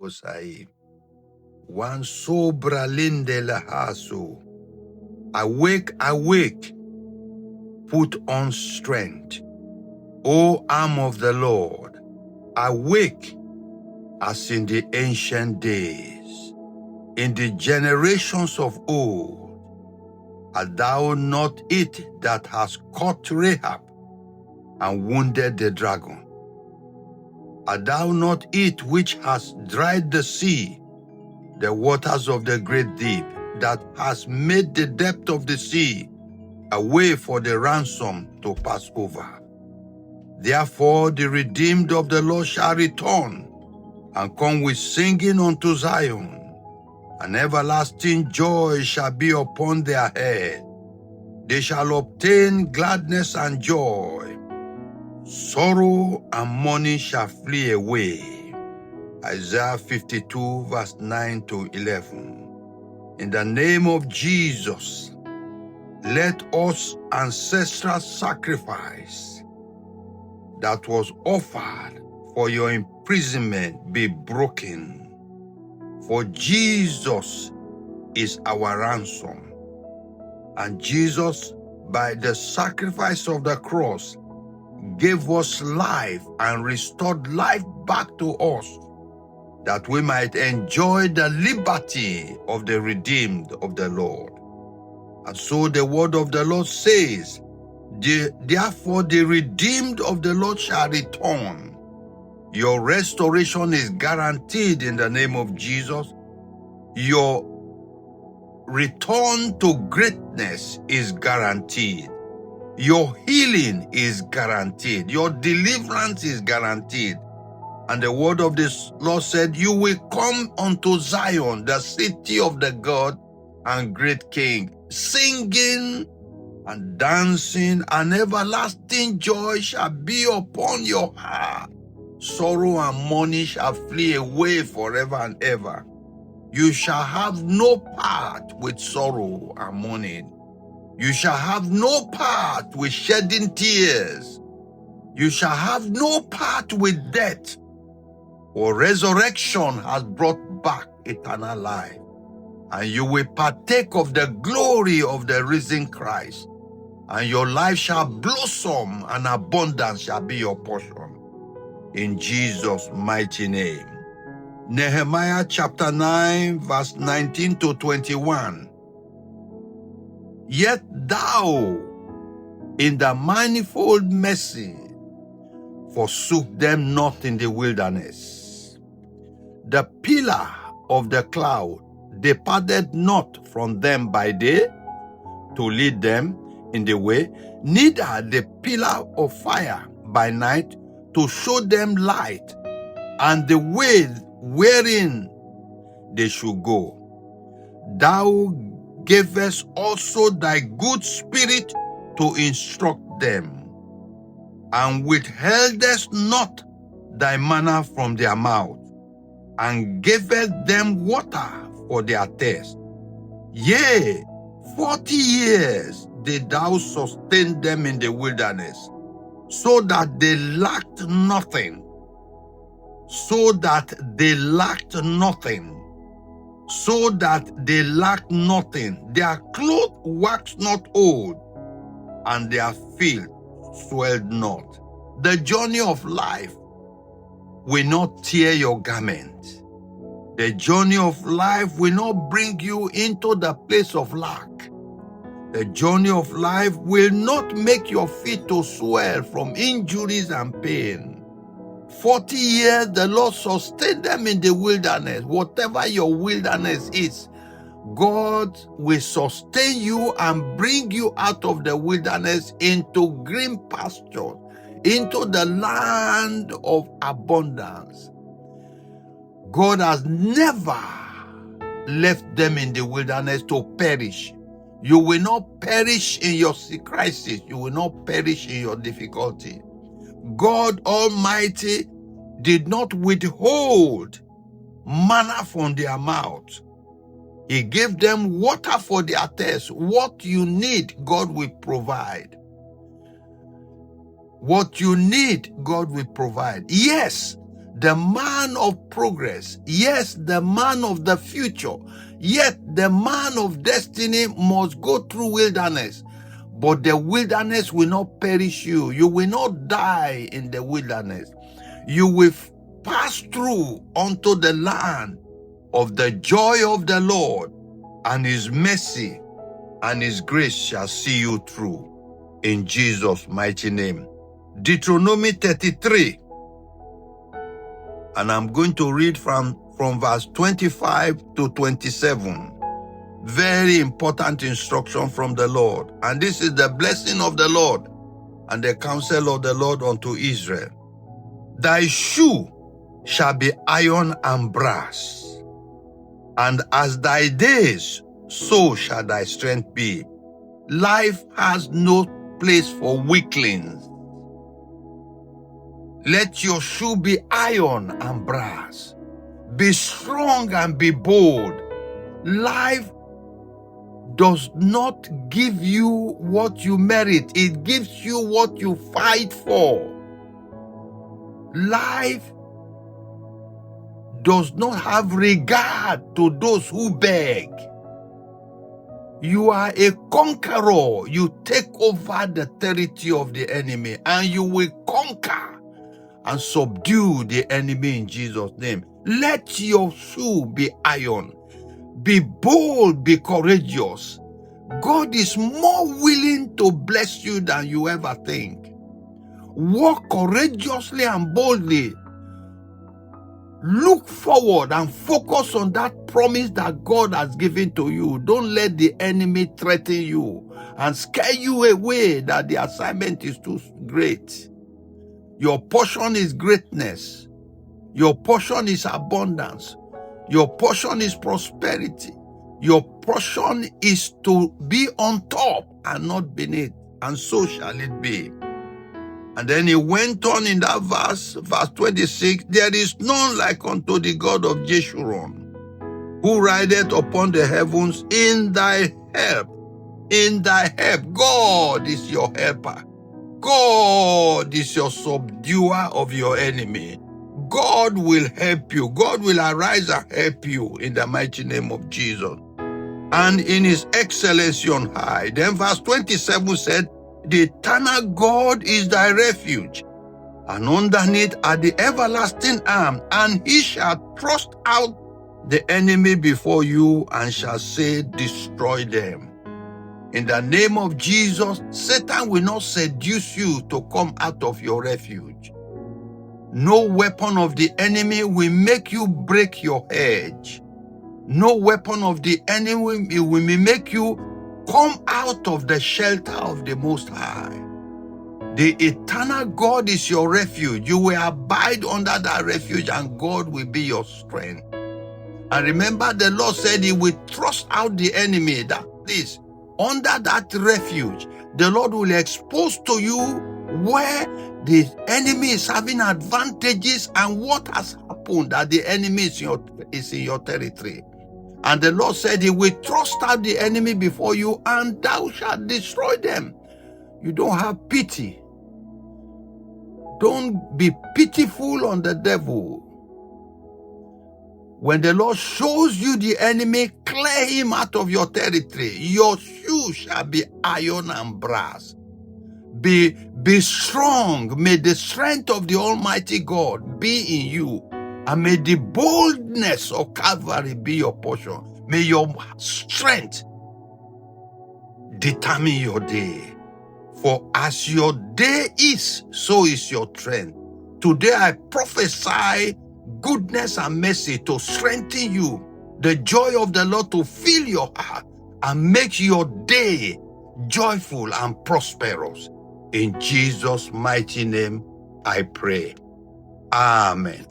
Osai. One sobra linde lahasu. Awake, awake, put on strength. O arm of the Lord, awake as in the ancient days, in the generations of old. Art thou not it that has caught Rahab and wounded the dragon? Art thou not it which has dried the sea, the waters of the great deep, that has made the depth of the sea a way for the ransom to pass over? Therefore the redeemed of the Lord shall return and come with singing unto Zion, and everlasting joy shall be upon their head. They shall obtain gladness and joy. Sorrow and mourning shall flee away. Isaiah 52 verse 9 to 11. In the name of Jesus, let us ancestral sacrifice that was offered for your imprisonment be broken. For Jesus is our ransom. And Jesus, by the sacrifice of the cross, gave us life and restored life back to us, that we might enjoy the liberty of the redeemed of the Lord. And so the word of the Lord says, therefore the redeemed of the Lord shall return. Your restoration is guaranteed in the name of Jesus. Your return to greatness is guaranteed. Your healing is guaranteed. Your deliverance is guaranteed. And the word of the Lord said, you will come unto Zion, the city of the God and great King, singing and dancing, and everlasting joy shall be upon your heart. Sorrow and mourning shall flee away forever and ever. You shall have no part with sorrow and mourning. You shall have no part with shedding tears. You shall have no part with death. For resurrection has brought back eternal life. And you will partake of the glory of the risen Christ. And your life shall blossom, and abundance shall be your portion. In Jesus' mighty name. Nehemiah chapter 9, verse 19 to 21. Yet thou, in the manifold mercy, forsook them not in the wilderness. The pillar of the cloud departed not from them by day to lead them in the way, neither the pillar of fire by night to show them light, and the way wherein they should go. Thou gavest also thy good spirit to instruct them, and withheldest not thy manna from their mouth, and gavest them water for their thirst. Yea, 40 years did thou sustain them in the wilderness, so that they lacked nothing. So that they lacked nothing. So that they lacked nothing. Their clothes waxed not old, and their field swelled not. The journey of life will not tear your garment. The journey of life will not bring you into the place of lack. The journey of life will not make your feet to swell from injuries and pain. 40 years the Lord sustained them in the wilderness. Whatever your wilderness is, God will sustain you and bring you out of the wilderness into green pastures, into the land of abundance. God has never left them in the wilderness to perish. You will not perish in your crisis. You will not perish in your difficulty. God Almighty did not withhold manna from their mouth. He gave them water for their thirst. What you need, God will provide. What you need, God will provide. Yes, the man of progress, yes, the man of the future, yet the man of destiny must go through wilderness. But the wilderness will not perish you. You will not die in the wilderness. You will pass through unto the land of the joy of the Lord, and his mercy and his grace shall see you through. In Jesus' mighty name. Deuteronomy 33. And I'm going to read from verse 25 to 27. Very important instruction from the Lord. And this is the blessing of the Lord and the counsel of the Lord unto Israel. Thy shoe shall be iron and brass, and as thy days, so shall thy strength be. Life has no place for weaklings. Let your shoe be iron and brass. Be strong and be bold. Life does not give you what you merit. It gives you what you fight for. Life does not have regard to those who beg. You are a conqueror. You take over the territory of the enemy, and you will conquer and subdue the enemy in Jesus' name. Let your shoe be iron. Be bold, be courageous. God is more willing to bless you than you ever think. Walk courageously and boldly. Look forward and focus on that promise that God has given to you. Don't let the enemy threaten you and scare you away that the assignment is too great. Your portion is greatness. Your portion is abundance. Your portion is prosperity. Your portion is to be on top and not beneath. And so shall it be. And then he went on in that verse 26, there is none like unto the God of Jeshurun, who rideth upon the heavens in thy help. In thy help. God is your helper. God is your subduer of your enemy. God will help you. God will arise and help you in the mighty name of Jesus. And in his excellency on high. Then verse 27 said, the eternal God is thy refuge, and underneath are the everlasting arm, and he shall thrust out the enemy before you and shall say, destroy them. In the name of Jesus, Satan will not seduce you to come out of your refuge. No weapon of the enemy will make you break your hedge. No weapon of the enemy will make you come out of the shelter of the Most High. The eternal God is your refuge. You will abide under that refuge, and God will be your strength. And remember, the Lord said he will thrust out the enemy. That is, under that refuge, the Lord will expose to you where the enemy is having advantages and what has happened that the enemy is in your territory. And the Lord said he will thrust out the enemy before you, and thou shalt destroy them. You don't have pity. Don't be pitiful on the devil. When the Lord shows you the enemy, clear him out of your territory. Your shoe shall be iron and brass. Be strong. May the strength of the Almighty God be in you. And may the boldness of Calvary be your portion. May your strength determine your day. For as your day is, so is your strength. Today I prophesy goodness and mercy to strengthen you. The joy of the Lord to fill your heart and make your day joyful and prosperous. In Jesus' mighty name I pray. Amen.